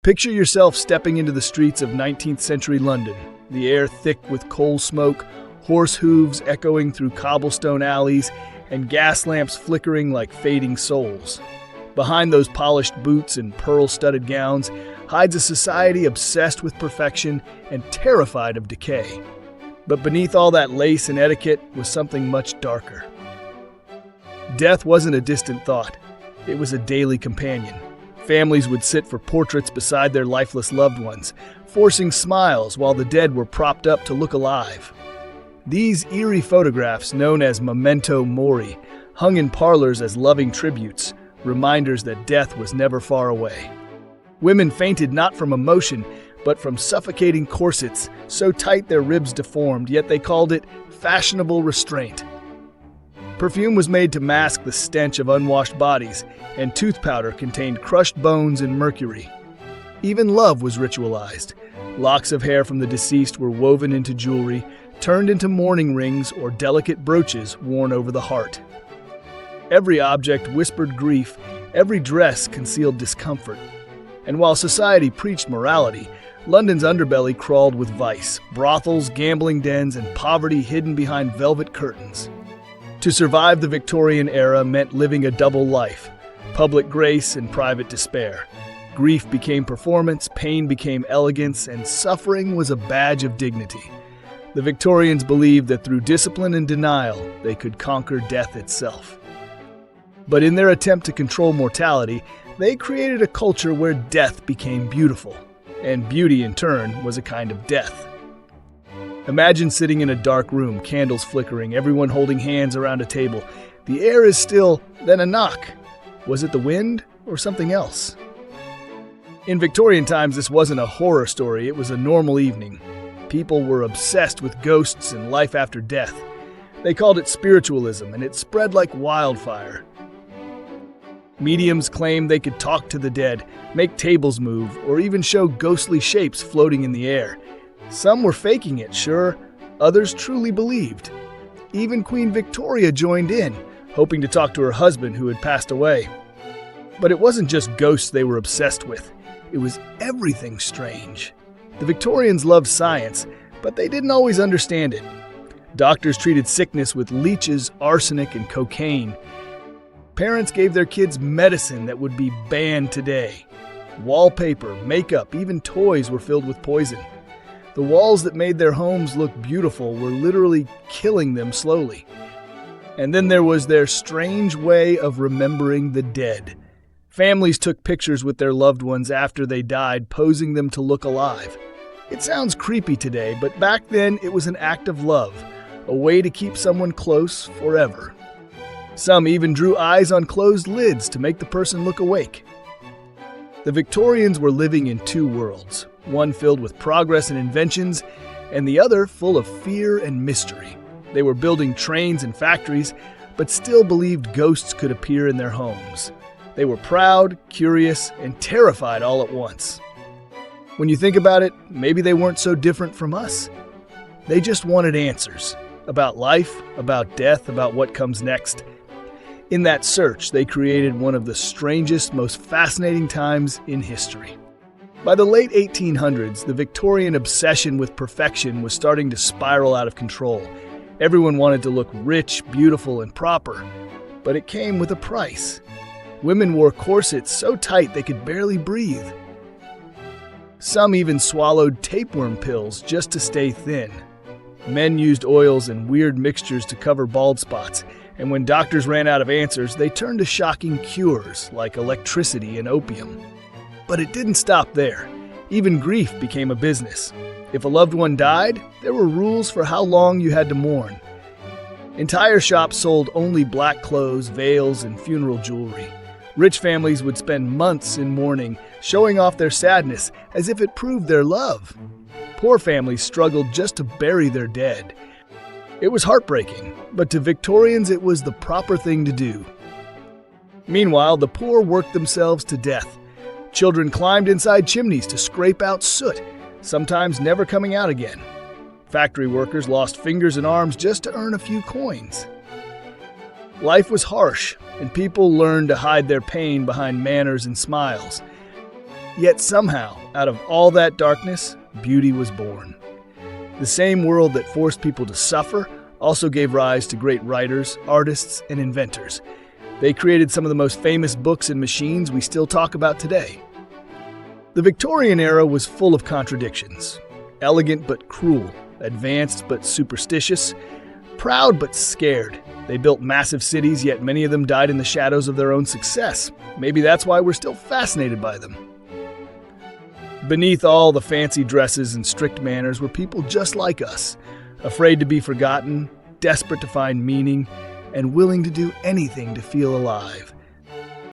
Picture yourself stepping into the streets of 19th century London, the air thick with coal smoke, horse hooves echoing through cobblestone alleys, and gas lamps flickering like fading souls. Behind those polished boots and pearl-studded gowns hides a society obsessed with perfection and terrified of decay. But beneath all that lace and etiquette was something much darker. Death wasn't a distant thought. It was a daily companion. Families would sit for portraits beside their lifeless loved ones, forcing smiles while the dead were propped up to look alive. These eerie photographs, known as memento mori, hung in parlors as loving tributes, reminders that death was never far away. Women fainted not from emotion, but from suffocating corsets, so tight their ribs deformed, yet they called it fashionable restraint. Perfume was made to mask the stench of unwashed bodies, and tooth powder contained crushed bones and mercury. Even love was ritualized. Locks of hair from the deceased were woven into jewelry, turned into mourning rings or delicate brooches worn over the heart. Every object whispered grief, every dress concealed discomfort. And while society preached morality, London's underbelly crawled with vice, brothels, gambling dens, and poverty hidden behind velvet curtains. To survive the Victorian era meant living a double life, public grace and private despair. Grief became performance, pain became elegance, and suffering was a badge of dignity. The Victorians believed that through discipline and denial, they could conquer death itself. But in their attempt to control mortality, they created a culture where death became beautiful, and beauty in turn was a kind of death. Imagine sitting in a dark room, candles flickering, everyone holding hands around a table. The air is still, then a knock. Was it the wind or something else? In Victorian times, this wasn't a horror story, it was a normal evening. People were obsessed with ghosts and life after death. They called it spiritualism, and it spread like wildfire. Mediums claimed they could talk to the dead, make tables move, or even show ghostly shapes floating in the air. Some were faking it, sure. Others truly believed. Even Queen Victoria joined in, hoping to talk to her husband who had passed away. But it wasn't just ghosts they were obsessed with. It was everything strange. The Victorians loved science, but they didn't always understand it. Doctors treated sickness with leeches, arsenic, and cocaine. Parents gave their kids medicine that would be banned today. Wallpaper, makeup, even toys were filled with poison. The walls that made their homes look beautiful were literally killing them slowly. And then there was their strange way of remembering the dead. Families took pictures with their loved ones after they died, posing them to look alive. It sounds creepy today, but back then it was an act of love, a way to keep someone close forever. Some even drew eyes on closed lids to make the person look awake. The Victorians were living in two worlds, one filled with progress and inventions, and the other full of fear and mystery. They were building trains and factories, but still believed ghosts could appear in their homes. They were proud, curious, and terrified all at once. When you think about it, maybe they weren't so different from us. They just wanted answers about life, about death, about what comes next. In that search, they created one of the strangest, most fascinating times in history. By the late 1800s, the Victorian obsession with perfection was starting to spiral out of control. Everyone wanted to look rich, beautiful, and proper, but it came with a price. Women wore corsets so tight they could barely breathe. Some even swallowed tapeworm pills just to stay thin. Men used oils and weird mixtures to cover bald spots, and when doctors ran out of answers, they turned to shocking cures like electricity and opium. But it didn't stop there. Even grief became a business. If a loved one died, there were rules for how long you had to mourn. Entire shops sold only black clothes, veils, and funeral jewelry. Rich families would spend months in mourning, showing off their sadness as if it proved their love. Poor families struggled just to bury their dead. It was heartbreaking, but to Victorians it was the proper thing to do. Meanwhile, the poor worked themselves to death. Children climbed inside chimneys to scrape out soot, sometimes never coming out again. Factory workers lost fingers and arms just to earn a few coins. Life was harsh, and people learned to hide their pain behind manners and smiles. Yet somehow, out of all that darkness, beauty was born. The same world that forced people to suffer also gave rise to great writers, artists, and inventors. They created some of the most famous books and machines we still talk about today. The Victorian era was full of contradictions. Elegant but cruel, advanced but superstitious, proud but scared. They built massive cities, yet many of them died in the shadows of their own success. Maybe that's why we're still fascinated by them. Beneath all the fancy dresses and strict manners were people just like us, afraid to be forgotten, desperate to find meaning, and willing to do anything to feel alive.